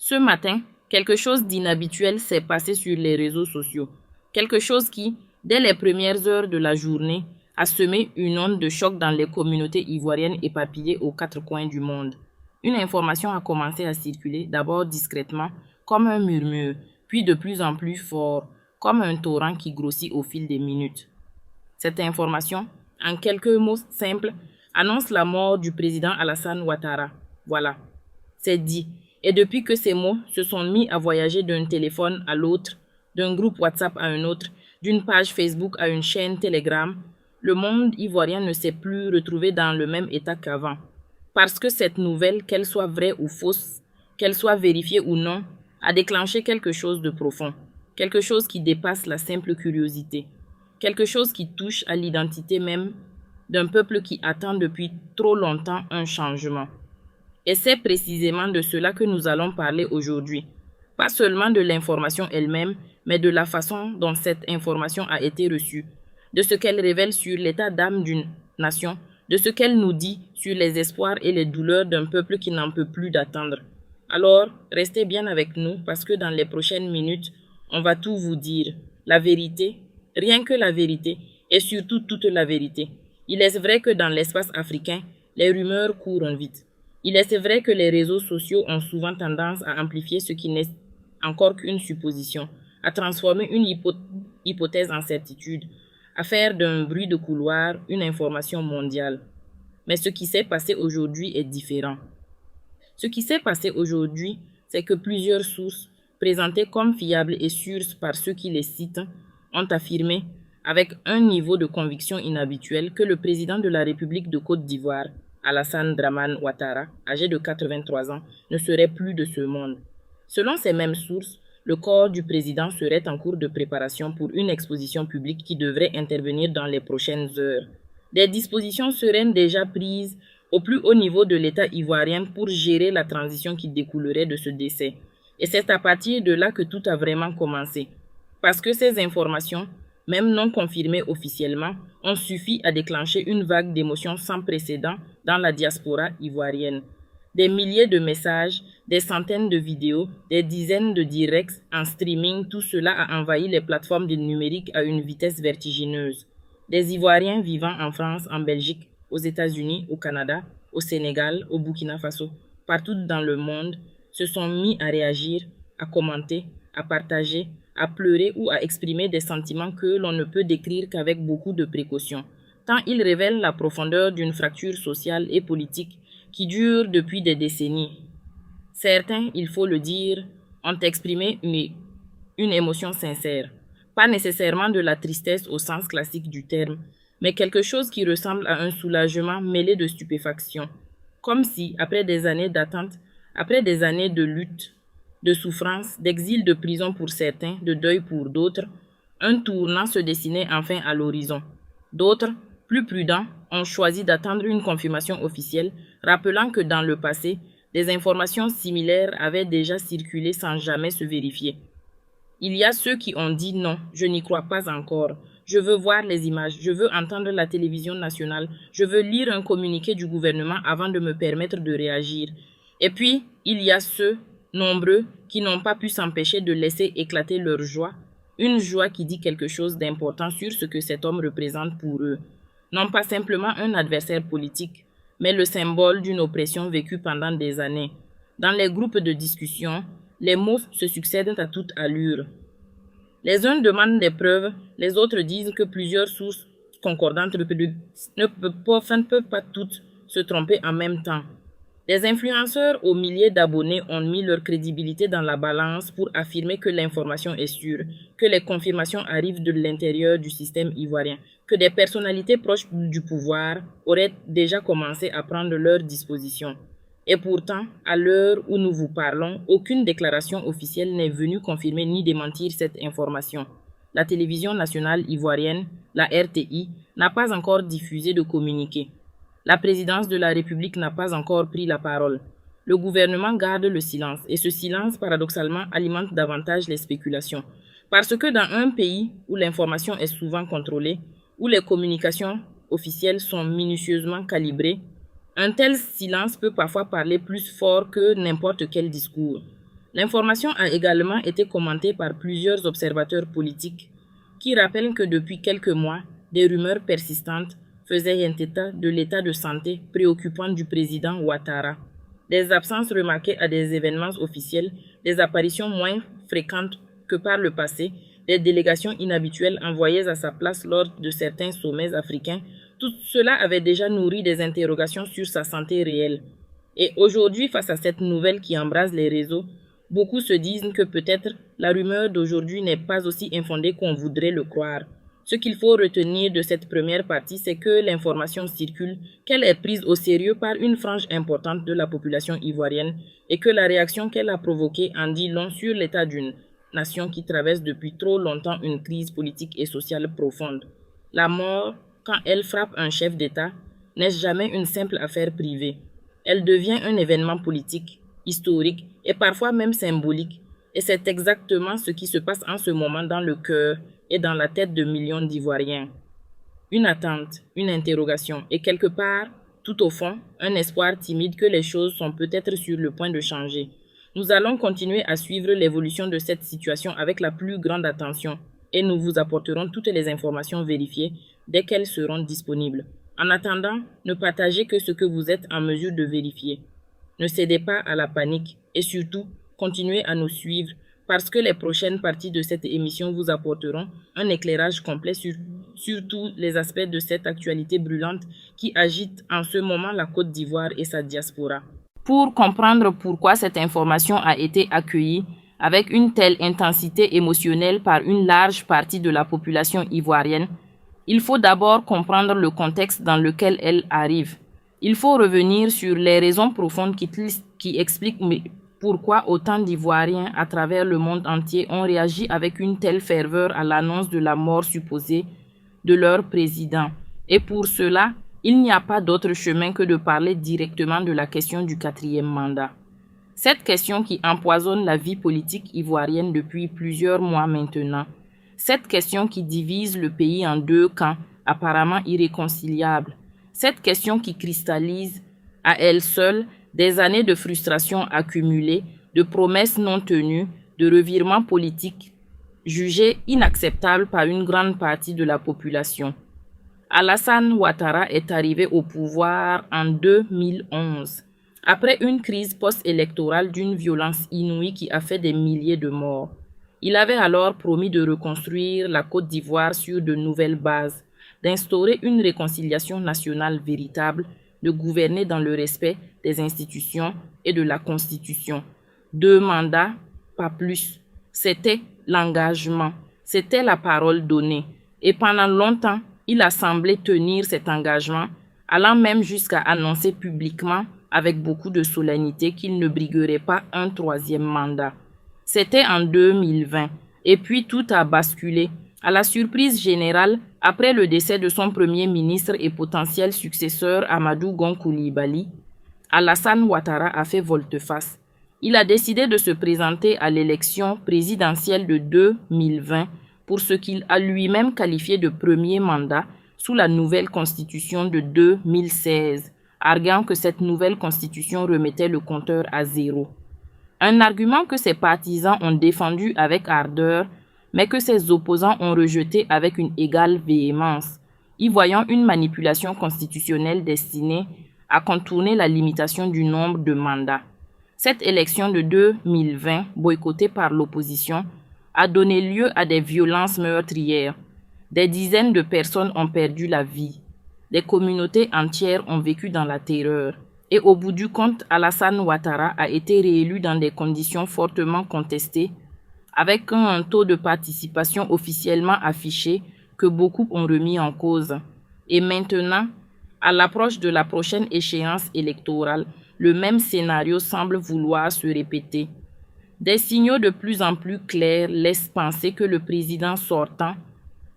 Ce matin, quelque chose d'inhabituel s'est passé sur les réseaux sociaux. Quelque chose qui, dès les premières heures de la journée, a semé une onde de choc dans les communautés ivoiriennes éparpillées aux quatre coins du monde. Une information a commencé à circuler, d'abord discrètement, comme un murmure, puis de plus en plus fort, comme un torrent qui grossit au fil des minutes. Cette information, en quelques mots simples, annonce la mort du président Alassane Ouattara. Voilà, c'est dit. Et depuis que ces mots se sont mis à voyager d'un téléphone à l'autre, d'un groupe WhatsApp à un autre, d'une page Facebook à une chaîne Telegram, le monde ivoirien ne s'est plus retrouvé dans le même état qu'avant. Parce que cette nouvelle, qu'elle soit vraie ou fausse, qu'elle soit vérifiée ou non, a déclenché quelque chose de profond, quelque chose qui dépasse la simple curiosité, quelque chose qui touche à l'identité même d'un peuple qui attend depuis trop longtemps un changement. Et c'est précisément de cela que nous allons parler aujourd'hui. Pas seulement de l'information elle-même, mais de la façon dont cette information a été reçue, de ce qu'elle révèle sur l'état d'âme d'une nation, de ce qu'elle nous dit sur les espoirs et les douleurs d'un peuple qui n'en peut plus d'attendre. Alors, restez bien avec nous parce que dans les prochaines minutes, on va tout vous dire. La vérité, rien que la vérité, et surtout toute la vérité. Il est vrai que dans l'espace africain, les rumeurs courent vite. Il est vrai que les réseaux sociaux ont souvent tendance à amplifier ce qui n'est encore qu'une supposition, à transformer une hypothèse en certitude, à faire d'un bruit de couloir une information mondiale. Mais ce qui s'est passé aujourd'hui est différent. Ce qui s'est passé aujourd'hui, c'est que plusieurs sources, présentées comme fiables et sûres par ceux qui les citent, ont affirmé, avec un niveau de conviction inhabituel, que le président de la République de Côte d'Ivoire, Alassane Dramane Ouattara, âgé de 83 ans, ne serait plus de ce monde. Selon ces mêmes sources, le corps du président serait en cours de préparation pour une exposition publique qui devrait intervenir dans les prochaines heures. Des dispositions seraient déjà prises au plus haut niveau de l'État ivoirien pour gérer la transition qui découlerait de ce décès. Et c'est à partir de là que tout a vraiment commencé. Parce que ces informations, même non confirmées officiellement, ont suffi à déclencher une vague d'émotions sans précédent dans la diaspora ivoirienne. Des milliers de messages, des centaines de vidéos, des dizaines de directs en streaming, tout cela a envahi les plateformes du numérique à une vitesse vertigineuse. Des Ivoiriens vivant en France, en Belgique, aux États-Unis, au Canada, au Sénégal, au Burkina Faso, partout dans le monde, se sont mis à réagir, à commenter, à partager, à pleurer ou à exprimer des sentiments que l'on ne peut décrire qu'avec beaucoup de précaution, tant ils révèlent la profondeur d'une fracture sociale et politique qui dure depuis des décennies. Certains, il faut le dire, ont exprimé une émotion sincère, pas nécessairement de la tristesse au sens classique du terme, mais quelque chose qui ressemble à un soulagement mêlé de stupéfaction, comme si, après des années d'attente, après des années de lutte, de souffrance, d'exil, de prison pour certains, de deuil pour d'autres, un tournant se dessinait enfin à l'horizon. D'autres, plus prudents, ont choisi d'attendre une confirmation officielle, rappelant que dans le passé, des informations similaires avaient déjà circulé sans jamais se vérifier. Il y a ceux qui ont dit non, je n'y crois pas encore. Je veux voir les images, je veux entendre la télévision nationale, je veux lire un communiqué du gouvernement avant de me permettre de réagir. Et puis, il y a ceux, nombreux, qui n'ont pas pu s'empêcher de laisser éclater leur joie, une joie qui dit quelque chose d'important sur ce que cet homme représente pour eux. Non pas simplement un adversaire politique, mais le symbole d'une oppression vécue pendant des années. Dans les groupes de discussion, les mots se succèdent à toute allure. Les uns demandent des preuves, les autres disent que plusieurs sources concordantes ne peuvent pas toutes se tromper en même temps. Les influenceurs aux milliers d'abonnés ont mis leur crédibilité dans la balance pour affirmer que l'information est sûre, que les confirmations arrivent de l'intérieur du système ivoirien, que des personnalités proches du pouvoir auraient déjà commencé à prendre leurs dispositions. Et pourtant, à l'heure où nous vous parlons, aucune déclaration officielle n'est venue confirmer ni démentir cette information. La télévision nationale ivoirienne, la RTI, n'a pas encore diffusé de communiqué. La présidence de la République n'a pas encore pris la parole. Le gouvernement garde le silence et ce silence, paradoxalement, alimente davantage les spéculations. Parce que dans un pays où l'information est souvent contrôlée, où les communications officielles sont minutieusement calibrées, un tel silence peut parfois parler plus fort que n'importe quel discours. L'information a également été commentée par plusieurs observateurs politiques qui rappellent que depuis quelques mois, des rumeurs persistantes faisaient un état de l'état de santé préoccupant du président Ouattara. Des absences remarquées à des événements officiels, des apparitions moins fréquentes que par le passé, des délégations inhabituelles envoyées à sa place lors de certains sommets africains, tout cela avait déjà nourri des interrogations sur sa santé réelle. Et aujourd'hui, face à cette nouvelle qui embrase les réseaux, beaucoup se disent que peut-être la rumeur d'aujourd'hui n'est pas aussi infondée qu'on voudrait le croire. Ce qu'il faut retenir de cette première partie, c'est que l'information circule, qu'elle est prise au sérieux par une frange importante de la population ivoirienne et que la réaction qu'elle a provoquée en dit long sur l'état d'une nation qui traverse depuis trop longtemps une crise politique et sociale profonde. La mort, quand elle frappe un chef d'État, n'est jamais une simple affaire privée. Elle devient un événement politique, historique et parfois même symbolique. Et c'est exactement ce qui se passe en ce moment dans le cœur et dans la tête de millions d'Ivoiriens. Une attente, une interrogation et quelque part, tout au fond, un espoir timide que les choses sont peut-être sur le point de changer. Nous allons continuer à suivre l'évolution de cette situation avec la plus grande attention et nous vous apporterons toutes les informations vérifiées dès qu'elles seront disponibles. En attendant, ne partagez que ce que vous êtes en mesure de vérifier. Ne cédez pas à la panique et surtout, continuez à nous suivre parce que les prochaines parties de cette émission vous apporteront un éclairage complet sur tous les aspects de cette actualité brûlante qui agite en ce moment la Côte d'Ivoire et sa diaspora. Pour comprendre pourquoi cette information a été accueillie avec une telle intensité émotionnelle par une large partie de la population ivoirienne, il faut d'abord comprendre le contexte dans lequel elle arrive. Il faut revenir sur les raisons profondes qui expliquent pourquoi autant d'Ivoiriens à travers le monde entier ont réagi avec une telle ferveur à l'annonce de la mort supposée de leur président. Et pour cela, il n'y a pas d'autre chemin que de parler directement de la question du 4e mandat. Cette question qui empoisonne la vie politique ivoirienne depuis plusieurs mois maintenant. Cette question qui divise le pays en deux camps apparemment irréconciliables. Cette question qui cristallise à elle seule des années de frustration accumulées, de promesses non tenues, de revirements politiques jugés inacceptables par une grande partie de la population. Alassane Ouattara est arrivé au pouvoir en 2011, après une crise post-électorale d'une violence inouïe qui a fait des milliers de morts. Il avait alors promis de reconstruire la Côte d'Ivoire sur de nouvelles bases, d'instaurer une réconciliation nationale véritable, de gouverner dans le respect des institutions et de la Constitution. 2 mandats, pas plus. C'était l'engagement, c'était la parole donnée. Et pendant longtemps, il a semblé tenir cet engagement, allant même jusqu'à annoncer publiquement, avec beaucoup de solennité, qu'il ne briguerait pas un 3e mandat. C'était en 2020. Et puis tout a basculé. À la surprise générale, après le décès de son premier ministre et potentiel successeur Amadou Gon Coulibaly, Alassane Ouattara a fait volte-face. Il a décidé de se présenter à l'élection présidentielle de 2020 pour ce qu'il a lui-même qualifié de premier mandat sous la nouvelle constitution de 2016, arguant que cette nouvelle constitution remettait le compteur à zéro. Un argument que ses partisans ont défendu avec ardeur, mais que ses opposants ont rejeté avec une égale véhémence, y voyant une manipulation constitutionnelle destinée à contourner la limitation du nombre de mandats. Cette élection de 2020, boycottée par l'opposition, a donné lieu à des violences meurtrières. Des dizaines de personnes ont perdu la vie. Des communautés entières ont vécu dans la terreur. Et au bout du compte, Alassane Ouattara a été réélu dans des conditions fortement contestées, avec un taux de participation officiellement affiché que beaucoup ont remis en cause. Et maintenant, à l'approche de la prochaine échéance électorale, le même scénario semble vouloir se répéter. Des signaux de plus en plus clairs laissent penser que le président sortant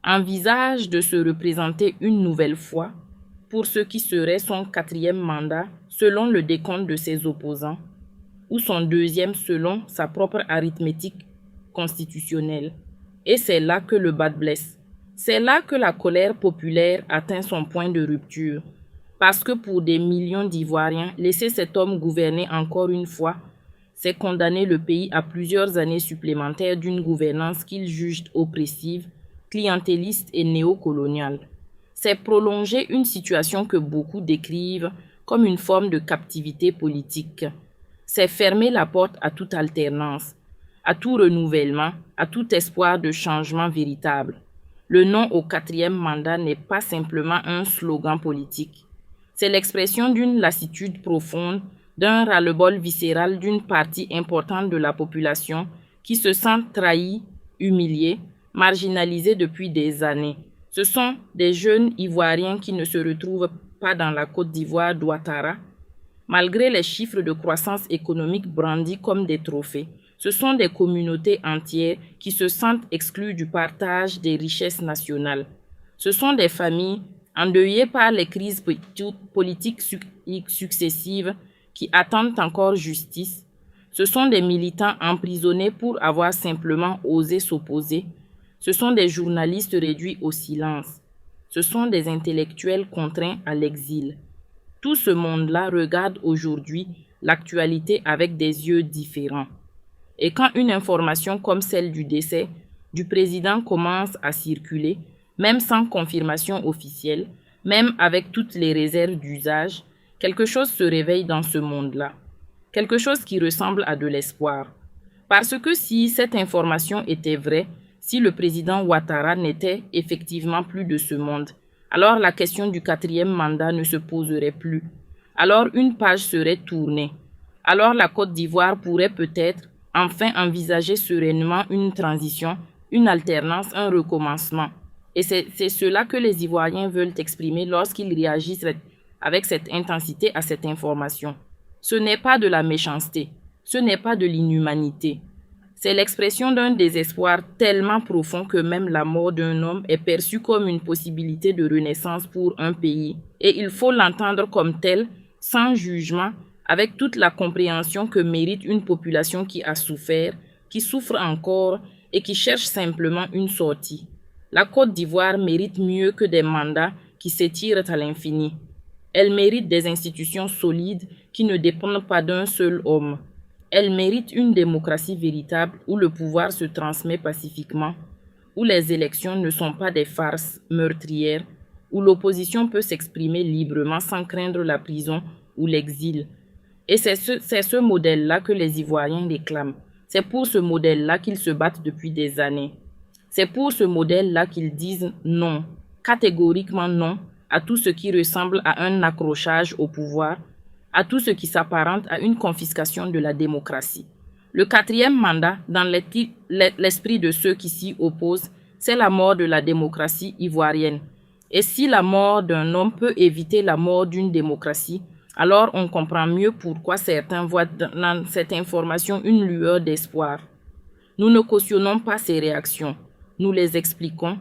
envisage de se représenter une nouvelle fois pour ce qui serait son 4e mandat selon le décompte de ses opposants, ou son 2e selon sa propre arithmétique constitutionnelle. Et c'est là que le bas blesse. C'est là que la colère populaire atteint son point de rupture. Parce que pour des millions d'Ivoiriens, laisser cet homme gouverner encore une fois, c'est condamner le pays à plusieurs années supplémentaires d'une gouvernance qu'il juge oppressive, clientéliste et néocoloniale. C'est prolonger une situation que beaucoup décrivent comme une forme de captivité politique. C'est fermer la porte à toute alternance, à tout renouvellement, à tout espoir de changement véritable. Le non au quatrième mandat n'est pas simplement un slogan politique. C'est l'expression d'une lassitude profonde, d'un ras-le-bol viscéral d'une partie importante de la population qui se sent trahie, humiliée, marginalisée depuis des années. Ce sont des jeunes Ivoiriens qui ne se retrouvent pas dans la Côte d'Ivoire d'Ouattara, malgré les chiffres de croissance économique brandis comme des trophées. Ce sont des communautés entières qui se sentent exclues du partage des richesses nationales. Ce sont des familles endeuillées par les crises politiques successives qui attendent encore justice. Ce sont des militants emprisonnés pour avoir simplement osé s'opposer. Ce sont des journalistes réduits au silence. Ce sont des intellectuels contraints à l'exil. Tout ce monde-là regarde aujourd'hui l'actualité avec des yeux différents. Et quand une information comme celle du décès du président commence à circuler, même sans confirmation officielle, même avec toutes les réserves d'usage, quelque chose se réveille dans ce monde-là. Quelque chose qui ressemble à de l'espoir. Parce que si cette information était vraie, si le président Ouattara n'était effectivement plus de ce monde, alors la question du quatrième mandat ne se poserait plus. Alors une page serait tournée. Alors la Côte d'Ivoire pourrait peut-être enfin envisager sereinement une transition, une alternance, un recommencement. Et c'est cela que les Ivoiriens veulent exprimer lorsqu'ils réagissent avec cette intensité à cette information. Ce n'est pas de la méchanceté, ce n'est pas de l'inhumanité. C'est l'expression d'un désespoir tellement profond que même la mort d'un homme est perçue comme une possibilité de renaissance pour un pays. Et il faut l'entendre comme tel, sans jugement, avec toute la compréhension que mérite une population qui a souffert, qui souffre encore et qui cherche simplement une sortie. La Côte d'Ivoire mérite mieux que des mandats qui s'étirent à l'infini. Elle mérite des institutions solides qui ne dépendent pas d'un seul homme. Elle mérite une démocratie véritable où le pouvoir se transmet pacifiquement, où les élections ne sont pas des farces meurtrières, où l'opposition peut s'exprimer librement sans craindre la prison ou l'exil. Et c'est ce modèle-là que les Ivoiriens réclament. C'est pour ce modèle-là qu'ils se battent depuis des années. C'est pour ce modèle-là qu'ils disent non, catégoriquement non, à tout ce qui ressemble à un accrochage au pouvoir, à tout ce qui s'apparente à une confiscation de la démocratie. Le quatrième mandat, dans l'esprit de ceux qui s'y opposent, c'est la mort de la démocratie ivoirienne. Et si la mort d'un homme peut éviter la mort d'une démocratie, alors on comprend mieux pourquoi certains voient dans cette information une lueur d'espoir. Nous ne cautionnons pas ces réactions, nous les expliquons,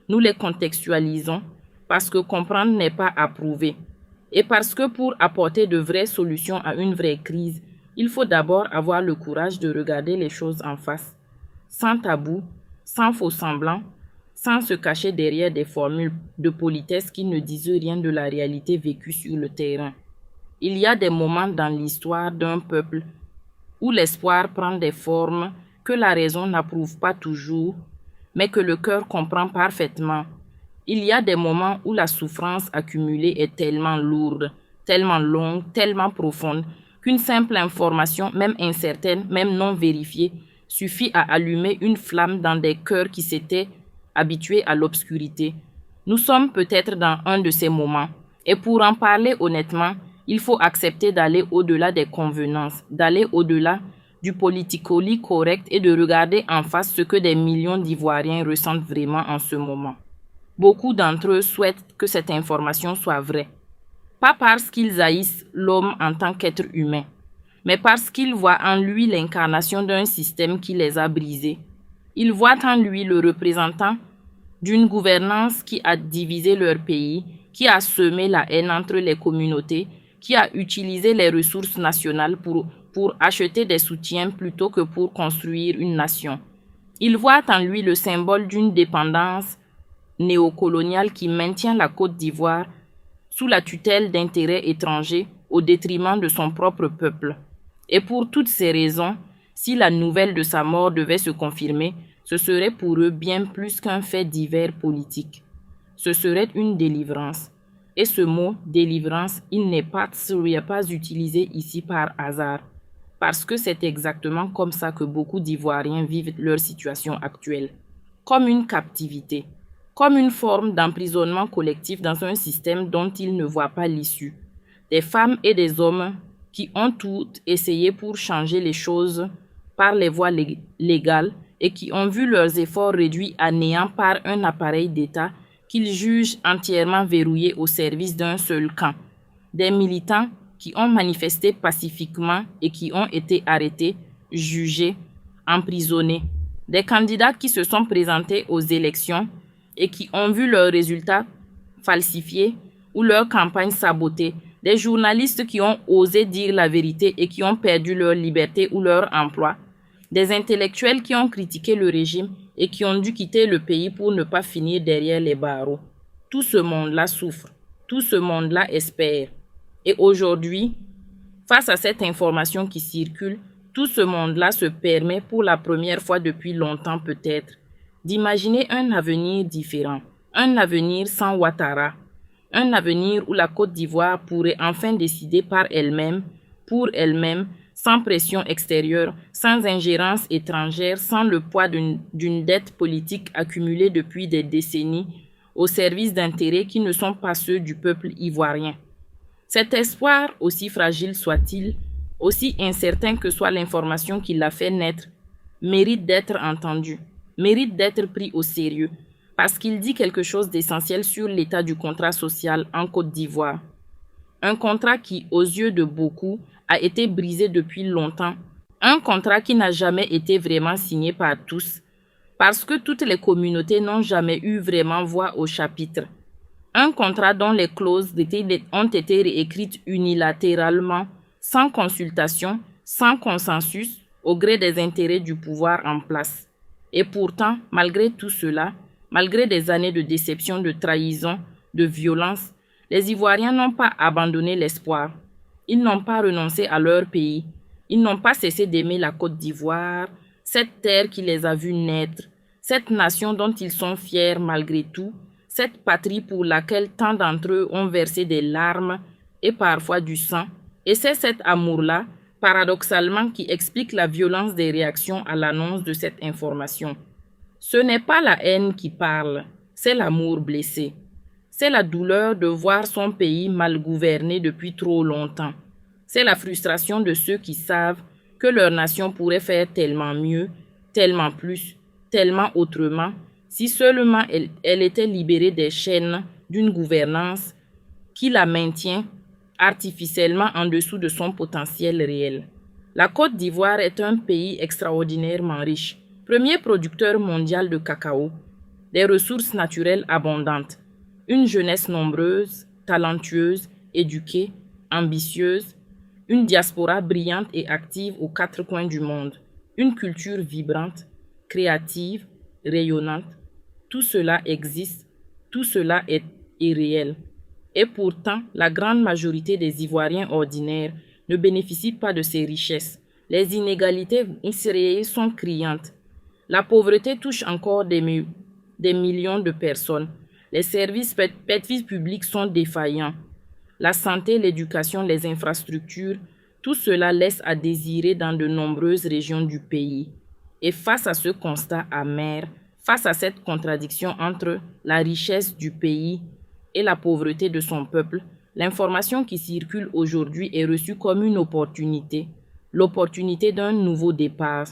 nous les contextualisons, parce que comprendre n'est pas approuver. Et parce que pour apporter de vraies solutions à une vraie crise, il faut d'abord avoir le courage de regarder les choses en face, sans tabou, sans faux-semblants, sans se cacher derrière des formules de politesse qui ne disent rien de la réalité vécue sur le terrain. Il y a des moments dans l'histoire d'un peuple où l'espoir prend des formes que la raison n'approuve pas toujours, mais que le cœur comprend parfaitement. Il y a des moments où la souffrance accumulée est tellement lourde, tellement longue, tellement profonde, qu'une simple information, même incertaine, même non vérifiée, suffit à allumer une flamme dans des cœurs qui s'étaient habitués à l'obscurité. Nous sommes peut-être dans un de ces moments, et pour en parler honnêtement, il faut accepter d'aller au-delà des convenances, d'aller au-delà du politically correct et de regarder en face ce que des millions d'Ivoiriens ressentent vraiment en ce moment. Beaucoup d'entre eux souhaitent que cette information soit vraie. Pas parce qu'ils haïssent l'homme en tant qu'être humain, mais parce qu'ils voient en lui l'incarnation d'un système qui les a brisés. Ils voient en lui le représentant d'une gouvernance qui a divisé leur pays, qui a semé la haine entre les communautés, qui a utilisé les ressources nationales pour acheter des soutiens plutôt que pour construire une nation. Ils voient en lui le symbole d'une dépendance néocoloniale qui maintient la Côte d'Ivoire sous la tutelle d'intérêts étrangers au détriment de son propre peuple. Et pour toutes ces raisons, si la nouvelle de sa mort devait se confirmer, ce serait pour eux bien plus qu'un fait divers politique. Ce serait une délivrance. Et ce mot, délivrance, il n'est pas utilisé ici par hasard, parce que c'est exactement comme ça que beaucoup d'Ivoiriens vivent leur situation actuelle, comme une captivité, comme une forme d'emprisonnement collectif dans un système dont ils ne voient pas l'issue. Des femmes et des hommes qui ont toutes essayé pour changer les choses par les voies légales et qui ont vu leurs efforts réduits à néant par un appareil d'État qu'ils jugent entièrement verrouillé au service d'un seul camp. Des militants qui ont manifesté pacifiquement et qui ont été arrêtés, jugés, emprisonnés. Des candidats qui se sont présentés aux élections et qui ont vu leurs résultats falsifiés ou leur campagne sabotée. Des journalistes qui ont osé dire la vérité et qui ont perdu leur liberté ou leur emploi. Des intellectuels qui ont critiqué le régime et qui ont dû quitter le pays pour ne pas finir derrière les barreaux. Tout ce monde-là souffre. Tout ce monde-là espère. Et aujourd'hui, face à cette information qui circule, tout ce monde-là se permet pour la première fois depuis longtemps peut-être d'imaginer un avenir différent, un avenir sans Ouattara, un avenir où la Côte d'Ivoire pourrait enfin décider par elle-même, pour elle-même, sans pression extérieure, sans ingérence étrangère, sans le poids d'une dette politique accumulée depuis des décennies au service d'intérêts qui ne sont pas ceux du peuple ivoirien. Cet espoir, aussi fragile soit-il, aussi incertain que soit l'information qui l'a fait naître, mérite d'être entendu, mérite d'être pris au sérieux, parce qu'il dit quelque chose d'essentiel sur l'état du contrat social en Côte d'Ivoire. Un contrat qui, aux yeux de beaucoup, a été brisé depuis longtemps. Un contrat qui n'a jamais été vraiment signé par tous, parce que toutes les communautés n'ont jamais eu vraiment voix au chapitre. Un contrat dont les clauses ont été réécrites unilatéralement, sans consultation, sans consensus, au gré des intérêts du pouvoir en place. Et pourtant, malgré tout cela, malgré des années de déception, de trahison, de violence, les Ivoiriens n'ont pas abandonné l'espoir. Ils n'ont pas renoncé à leur pays. Ils n'ont pas cessé d'aimer la Côte d'Ivoire, cette terre qui les a vus naître, cette nation dont ils sont fiers malgré tout, cette patrie pour laquelle tant d'entre eux ont versé des larmes et parfois du sang. Et c'est cet amour-là, paradoxalement, qui explique la violence des réactions à l'annonce de cette information. Ce n'est pas la haine qui parle, c'est l'amour blessé. C'est la douleur de voir son pays mal gouverné depuis trop longtemps. C'est la frustration de ceux qui savent que leur nation pourrait faire tellement mieux, tellement plus, tellement autrement, si seulement elle était libérée des chaînes d'une gouvernance qui la maintient artificiellement en dessous de son potentiel réel. La Côte d'Ivoire est un pays extraordinairement riche, premier producteur mondial de cacao, des ressources naturelles abondantes, une jeunesse nombreuse, talentueuse, éduquée, ambitieuse, une diaspora brillante et active aux quatre coins du monde, une culture vibrante, créative, rayonnante. Tout cela existe, tout cela est irréel. Et pourtant, la grande majorité des Ivoiriens ordinaires ne bénéficient pas de ces richesses. Les inégalités ici sont criantes. La pauvreté touche encore des millions de personnes. Les services publics sont défaillants. La santé, l'éducation, les infrastructures, tout cela laisse à désirer dans de nombreuses régions du pays. Et face à ce constat amer, face à cette contradiction entre la richesse du pays et la pauvreté de son peuple, l'information qui circule aujourd'hui est reçue comme une opportunité, l'opportunité d'un nouveau départ,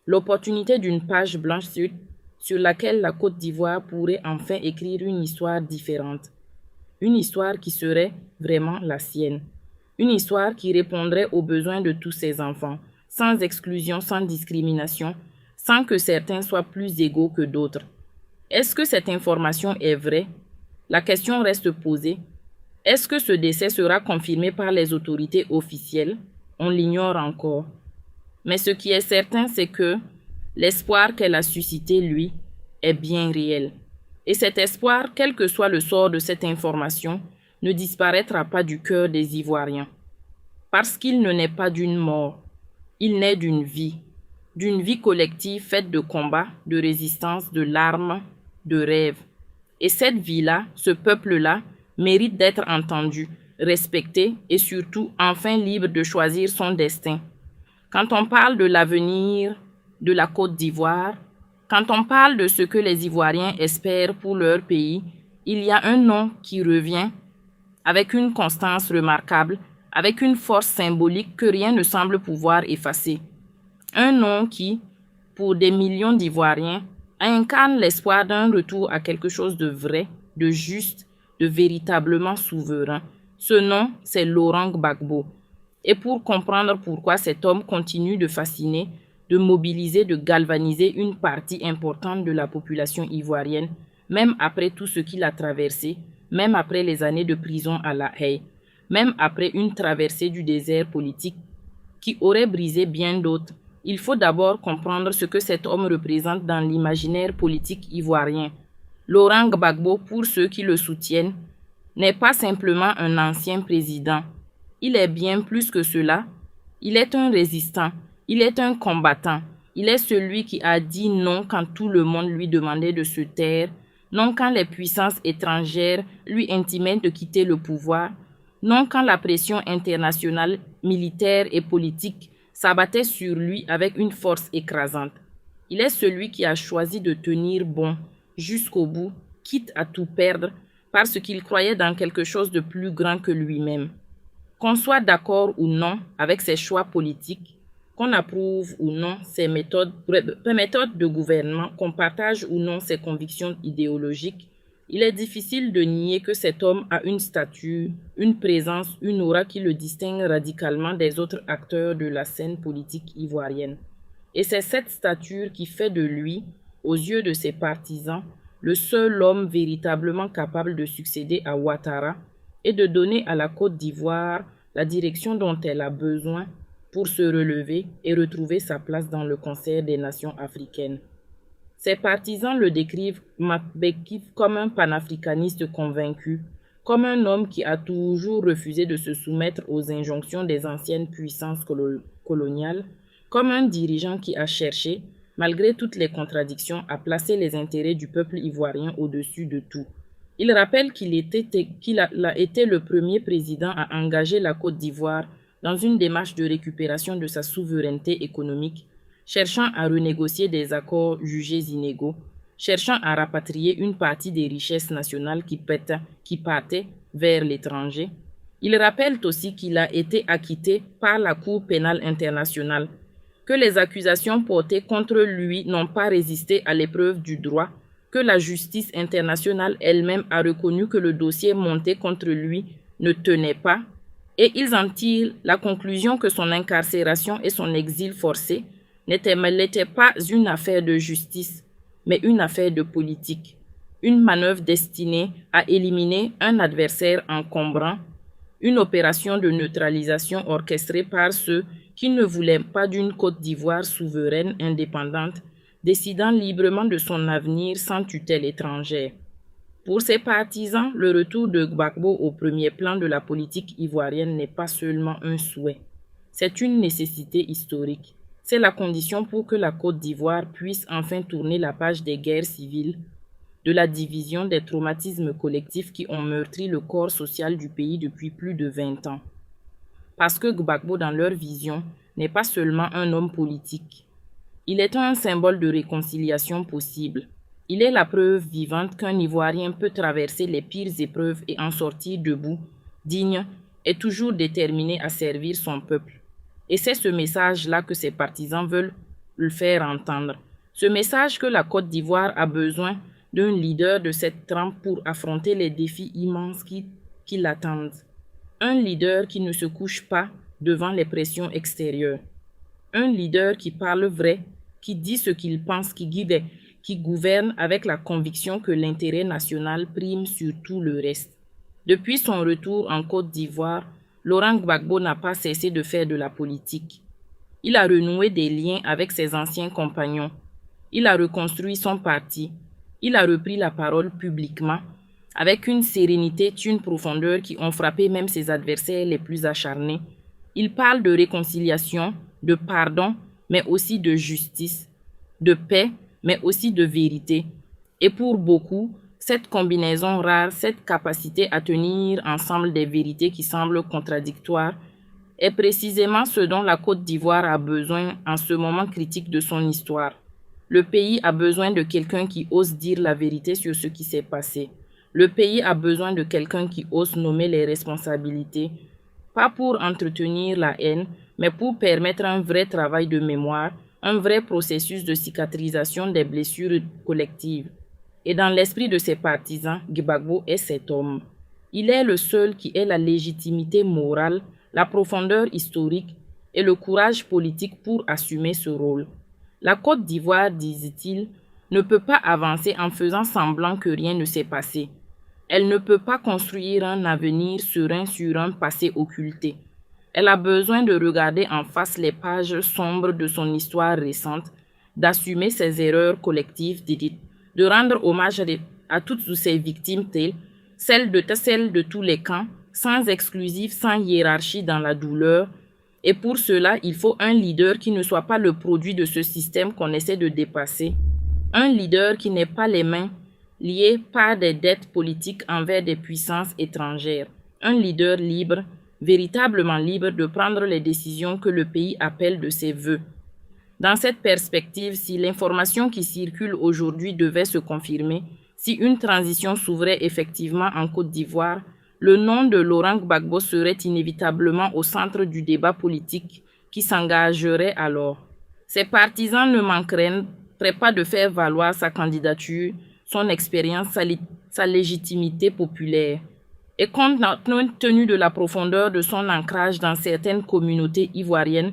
l'opportunité d'une page blanche sur laquelle la Côte d'Ivoire pourrait enfin écrire une histoire différente, une histoire qui serait vraiment la sienne, une histoire qui répondrait aux besoins de tous ses enfants, sans exclusion, sans discrimination, sans que certains soient plus égaux que d'autres. Est-ce que cette information est vraie? La question reste posée. Est-ce que ce décès sera confirmé par les autorités officielles? On l'ignore encore. Mais ce qui est certain, c'est que l'espoir qu'elle a suscité, lui, est bien réel. Et cet espoir, quel que soit le sort de cette information, ne disparaîtra pas du cœur des Ivoiriens. Parce qu'il ne naît pas d'une mort, Il naît d'une vie collective faite de combats, de résistance, de larmes, de rêves. Et cette vie-là, ce peuple-là, mérite d'être entendu, respecté et surtout enfin libre de choisir son destin. Quand on parle de l'avenir de la Côte d'Ivoire, quand on parle de ce que les Ivoiriens espèrent pour leur pays, il y a un nom qui revient avec une constance remarquable, avec une force symbolique que rien ne semble pouvoir effacer. Un nom qui, pour des millions d'Ivoiriens, incarne l'espoir d'un retour à quelque chose de vrai, de juste, de véritablement souverain. Ce nom, c'est Laurent Gbagbo. Et pour comprendre pourquoi cet homme continue de fasciner, de mobiliser, de galvaniser une partie importante de la population ivoirienne, même après tout ce qu'il a traversé, même après les années de prison à La Haye, même après une traversée du désert politique qui aurait brisé bien d'autres, il faut d'abord comprendre ce que cet homme représente dans l'imaginaire politique ivoirien. Laurent Gbagbo, pour ceux qui le soutiennent, n'est pas simplement un ancien président. Il est bien plus que cela. Il est un résistant, il est un combattant, il est celui qui a dit non quand tout le monde lui demandait de se taire, non quand les puissances étrangères lui intimaient de quitter le pouvoir, non quand la pression internationale, militaire et politique s'abattait sur lui avec une force écrasante. Il est celui qui a choisi de tenir bon jusqu'au bout, quitte à tout perdre, parce qu'il croyait dans quelque chose de plus grand que lui-même. Qu'on soit d'accord ou non avec ses choix politiques, qu'on approuve ou non ses méthodes de gouvernement, qu'on partage ou non ses convictions idéologiques, il est difficile de nier que cet homme a une stature, une présence, une aura qui le distingue radicalement des autres acteurs de la scène politique ivoirienne. Et c'est cette stature qui fait de lui, aux yeux de ses partisans, le seul homme véritablement capable de succéder à Ouattara et de donner à la Côte d'Ivoire la direction dont elle a besoin pour se relever et retrouver sa place dans le concert des nations africaines. Ses partisans le décrivent comme un panafricaniste convaincu, comme un homme qui a toujours refusé de se soumettre aux injonctions des anciennes puissances coloniales, comme un dirigeant qui a cherché, malgré toutes les contradictions, à placer les intérêts du peuple ivoirien au-dessus de tout. Il rappelle qu'il a été le premier président à engager la Côte d'Ivoire dans une démarche de récupération de sa souveraineté économique, cherchant à renégocier des accords jugés inégaux, cherchant à rapatrier une partie des richesses nationales qui partaient vers l'étranger. Il rappelle aussi qu'il a été acquitté par la Cour pénale internationale, que les accusations portées contre lui n'ont pas résisté à l'épreuve du droit, que la justice internationale elle-même a reconnu que le dossier monté contre lui ne tenait pas, et ils en tirent la conclusion que son incarcération et son exil forcé n'était pas une affaire de justice, mais une affaire de politique, une manœuvre destinée à éliminer un adversaire encombrant, une opération de neutralisation orchestrée par ceux qui ne voulaient pas d'une Côte d'Ivoire souveraine indépendante, décidant librement de son avenir sans tutelle étrangère. Pour ses partisans, le retour de Gbagbo au premier plan de la politique ivoirienne n'est pas seulement un souhait, c'est une nécessité historique. C'est la condition pour que la Côte d'Ivoire puisse enfin tourner la page des guerres civiles, de la division, des traumatismes collectifs qui ont meurtri le corps social du pays depuis plus de 20 ans. Parce que Gbagbo, dans leur vision, n'est pas seulement un homme politique. Il est un symbole de réconciliation possible. Il est la preuve vivante qu'un Ivoirien peut traverser les pires épreuves et en sortir debout, digne et toujours déterminé à servir son peuple. Et c'est ce message-là que ses partisans veulent le faire entendre. Ce message que la Côte d'Ivoire a besoin d'un leader de cette trempe pour affronter les défis immenses qui l'attendent. Un leader qui ne se couche pas devant les pressions extérieures. Un leader qui parle vrai, qui dit ce qu'il pense, qui gouverne avec la conviction que l'intérêt national prime sur tout le reste. Depuis son retour en Côte d'Ivoire, Laurent Gbagbo n'a pas cessé de faire de la politique. Il a renoué des liens avec ses anciens compagnons. Il a reconstruit son parti. Il a repris la parole publiquement, avec une sérénité et une profondeur qui ont frappé même ses adversaires les plus acharnés. Il parle de réconciliation, de pardon, mais aussi de justice, de paix, mais aussi de vérité. Et pour beaucoup, cette combinaison rare, cette capacité à tenir ensemble des vérités qui semblent contradictoires, est précisément ce dont la Côte d'Ivoire a besoin en ce moment critique de son histoire. Le pays a besoin de quelqu'un qui ose dire la vérité sur ce qui s'est passé. Le pays a besoin de quelqu'un qui ose nommer les responsabilités, pas pour entretenir la haine, mais pour permettre un vrai travail de mémoire, un vrai processus de cicatrisation des blessures collectives. Et dans l'esprit de ses partisans, Gbagbo est cet homme. Il est le seul qui ait la légitimité morale, la profondeur historique et le courage politique pour assumer ce rôle. La Côte d'Ivoire, disait-il, ne peut pas avancer en faisant semblant que rien ne s'est passé. Elle ne peut pas construire un avenir serein sur un passé occulté. Elle a besoin de regarder en face les pages sombres de son histoire récente, d'assumer ses erreurs collectives dites, de rendre hommage à toutes ses victimes telles, celles de tous les camps, sans exclusif, sans hiérarchie dans la douleur. Et pour cela, il faut un leader qui ne soit pas le produit de ce système qu'on essaie de dépasser. Un leader qui n'ait pas les mains liées par des dettes politiques envers des puissances étrangères. Un leader libre, véritablement libre de prendre les décisions que le pays appelle de ses vœux. Dans cette perspective, si l'information qui circule aujourd'hui devait se confirmer, si une transition s'ouvrait effectivement en Côte d'Ivoire, le nom de Laurent Gbagbo serait inévitablement au centre du débat politique qui s'engagerait alors. Ses partisans ne manqueraient pas de faire valoir sa candidature, son expérience, sa légitimité populaire. Et compte tenu de la profondeur de son ancrage dans certaines communautés ivoiriennes,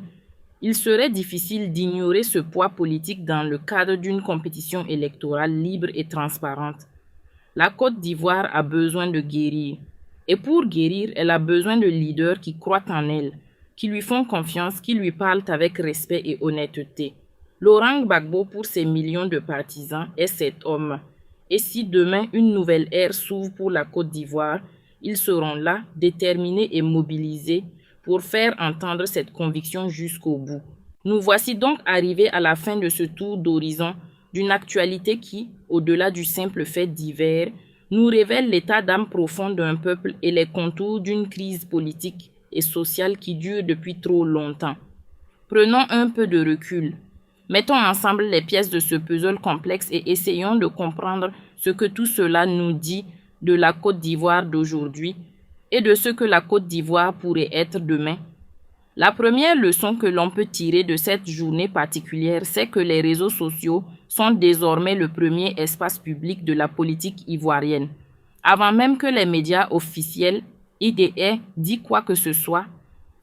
il serait difficile d'ignorer ce poids politique dans le cadre d'une compétition électorale libre et transparente. La Côte d'Ivoire a besoin de guérir. Et pour guérir, elle a besoin de leaders qui croient en elle, qui lui font confiance, qui lui parlent avec respect et honnêteté. Laurent Gbagbo, pour ses millions de partisans, est cet homme. Et si demain une nouvelle ère s'ouvre pour la Côte d'Ivoire, ils seront là, déterminés et mobilisés pour faire entendre cette conviction jusqu'au bout. Nous voici donc arrivés à la fin de ce tour d'horizon d'une actualité qui, au-delà du simple fait divers, nous révèle l'état d'âme profond d'un peuple et les contours d'une crise politique et sociale qui dure depuis trop longtemps. Prenons un peu de recul. Mettons ensemble les pièces de ce puzzle complexe et essayons de comprendre ce que tout cela nous dit de la Côte d'Ivoire d'aujourd'hui et de ce que la Côte d'Ivoire pourrait être demain. La première leçon que l'on peut tirer de cette journée particulière, c'est que les réseaux sociaux sont désormais le premier espace public de la politique ivoirienne. Avant même que les médias officiels aient dit quoi que ce soit,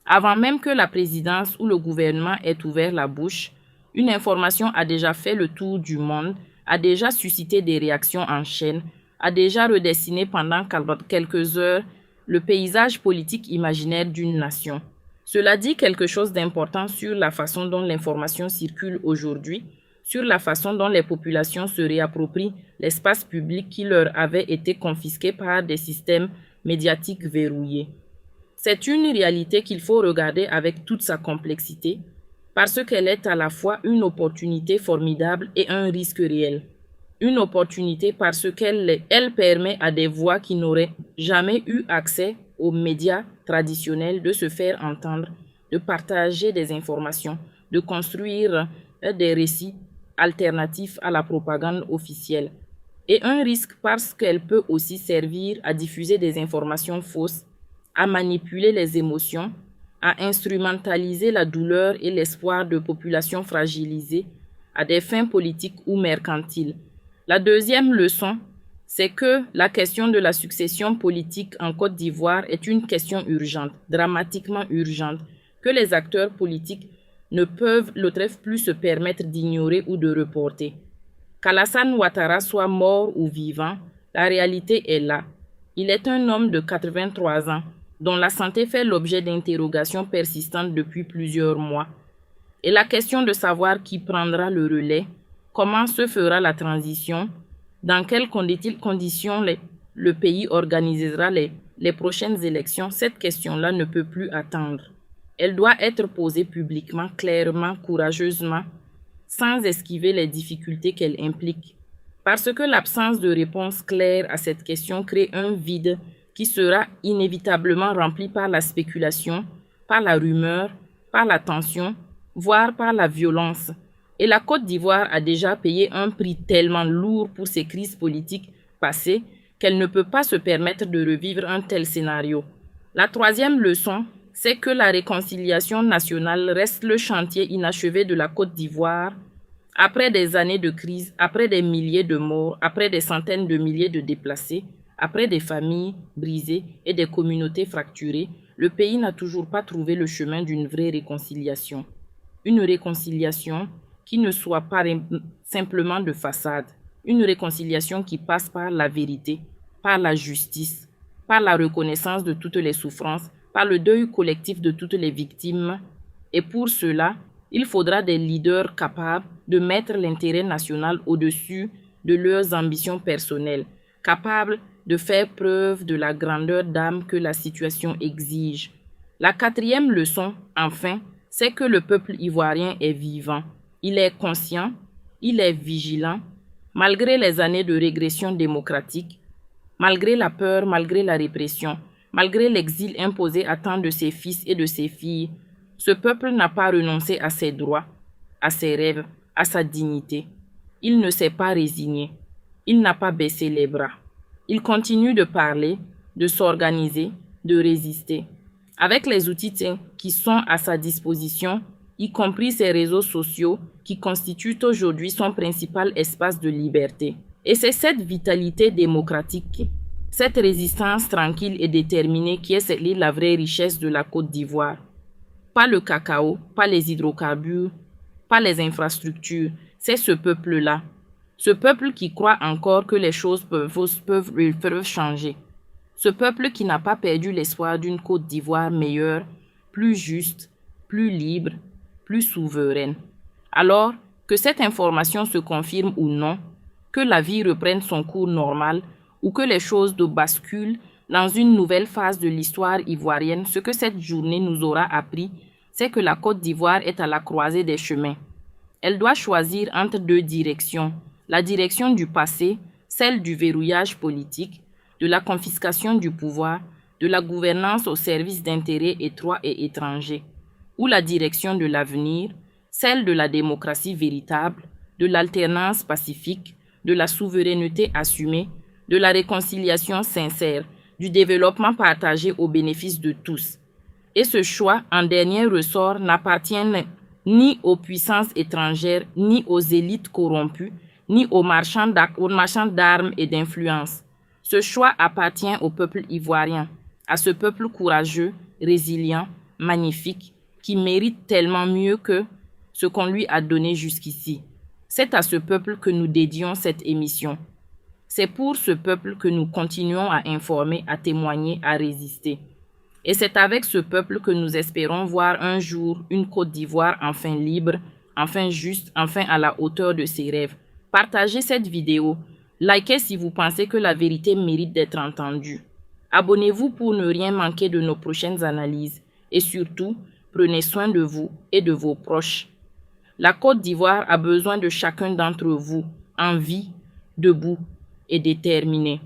avant même que la présidence ou le gouvernement ait ouvert la bouche, une information a déjà fait le tour du monde, a déjà suscité des réactions en chaîne, a déjà redessiné pendant quelques heures le paysage politique imaginaire d'une nation. Cela dit quelque chose d'important sur la façon dont l'information circule aujourd'hui, sur la façon dont les populations se réapproprient l'espace public qui leur avait été confisqué par des systèmes médiatiques verrouillés. C'est une réalité qu'il faut regarder avec toute sa complexité, parce qu'elle est à la fois une opportunité formidable et un risque réel. Une opportunité parce qu'elle permet à des voix qui n'auraient jamais eu accès aux médias traditionnels de se faire entendre, de partager des informations, de construire des récits alternatifs à la propagande officielle. Et un risque parce qu'elle peut aussi servir à diffuser des informations fausses, à manipuler les émotions, à instrumentaliser la douleur et l'espoir de populations fragilisées à des fins politiques ou mercantiles. La deuxième leçon, c'est que la question de la succession politique en Côte d'Ivoire est une question urgente, dramatiquement urgente, que les acteurs politiques ne peuvent plus se permettre d'ignorer ou de reporter. Qu'Alassane Ouattara soit mort ou vivant, la réalité est là. Il est un homme de 83 ans, dont la santé fait l'objet d'interrogations persistantes depuis plusieurs mois. Et la question de savoir qui prendra le relais, comment se fera la transition, dans quelles conditions le pays organisera les prochaines élections, cette question-là ne peut plus attendre. Elle doit être posée publiquement, clairement, courageusement, sans esquiver les difficultés qu'elle implique. Parce que l'absence de réponse claire à cette question crée un vide qui sera inévitablement rempli par la spéculation, par la rumeur, par la tension, voire par la violence. Et la Côte d'Ivoire a déjà payé un prix tellement lourd pour ses crises politiques passées qu'elle ne peut pas se permettre de revivre un tel scénario. La troisième leçon, c'est que la réconciliation nationale reste le chantier inachevé de la Côte d'Ivoire. Après des années de crise, après des milliers de morts, après des centaines de milliers de déplacés, après des familles brisées et des communautés fracturées, le pays n'a toujours pas trouvé le chemin d'une vraie réconciliation. Une réconciliation qui ne soit pas simplement de façade. Une réconciliation qui passe par la vérité, par la justice, par la reconnaissance de toutes les souffrances, par le deuil collectif de toutes les victimes. Et pour cela, il faudra des leaders capables de mettre l'intérêt national au-dessus de leurs ambitions personnelles, capables de faire preuve de la grandeur d'âme que la situation exige. La quatrième leçon, enfin, c'est que le peuple ivoirien est vivant. Il est conscient, il est vigilant, malgré les années de régression démocratique, malgré la peur, malgré la répression, malgré l'exil imposé à tant de ses fils et de ses filles. Ce peuple n'a pas renoncé à ses droits, à ses rêves, à sa dignité. Il ne s'est pas résigné. Il n'a pas baissé les bras. Il continue de parler, de s'organiser, de résister. Avec les outils qui sont à sa disposition, y compris ses réseaux sociaux qui constituent aujourd'hui son principal espace de liberté. Et c'est cette vitalité démocratique, cette résistance tranquille et déterminée qui est la vraie richesse de la Côte d'Ivoire. Pas le cacao, pas les hydrocarbures, pas les infrastructures, c'est ce peuple-là. Ce peuple qui croit encore que les choses peuvent changer. Ce peuple qui n'a pas perdu l'espoir d'une Côte d'Ivoire meilleure, plus juste, plus libre, plus souveraine. Alors, que cette information se confirme ou non, que la vie reprenne son cours normal ou que les choses basculent dans une nouvelle phase de l'histoire ivoirienne, ce que cette journée nous aura appris, c'est que la Côte d'Ivoire est à la croisée des chemins. Elle doit choisir entre deux directions. La direction du passé, celle du verrouillage politique, de la confiscation du pouvoir, de la gouvernance au service d'intérêts étroits et étrangers, ou la direction de l'avenir, celle de la démocratie véritable, de l'alternance pacifique, de la souveraineté assumée, de la réconciliation sincère, du développement partagé au bénéfice de tous. Et ce choix, en dernier ressort, n'appartient ni aux puissances étrangères, ni aux élites corrompues, ni aux marchands d'armes et d'influence. Ce choix appartient au peuple ivoirien, à ce peuple courageux, résilient, magnifique, qui mérite tellement mieux que ce qu'on lui a donné jusqu'ici. C'est à ce peuple que nous dédions cette émission. C'est pour ce peuple que nous continuons à informer, à témoigner, à résister. Et c'est avec ce peuple que nous espérons voir un jour une Côte d'Ivoire enfin libre, enfin juste, enfin à la hauteur de ses rêves. Partagez cette vidéo. Likez si vous pensez que la vérité mérite d'être entendue. Abonnez-vous pour ne rien manquer de nos prochaines analyses. Et surtout, prenez soin de vous et de vos proches. La Côte d'Ivoire a besoin de chacun d'entre vous, en vie, debout et déterminé.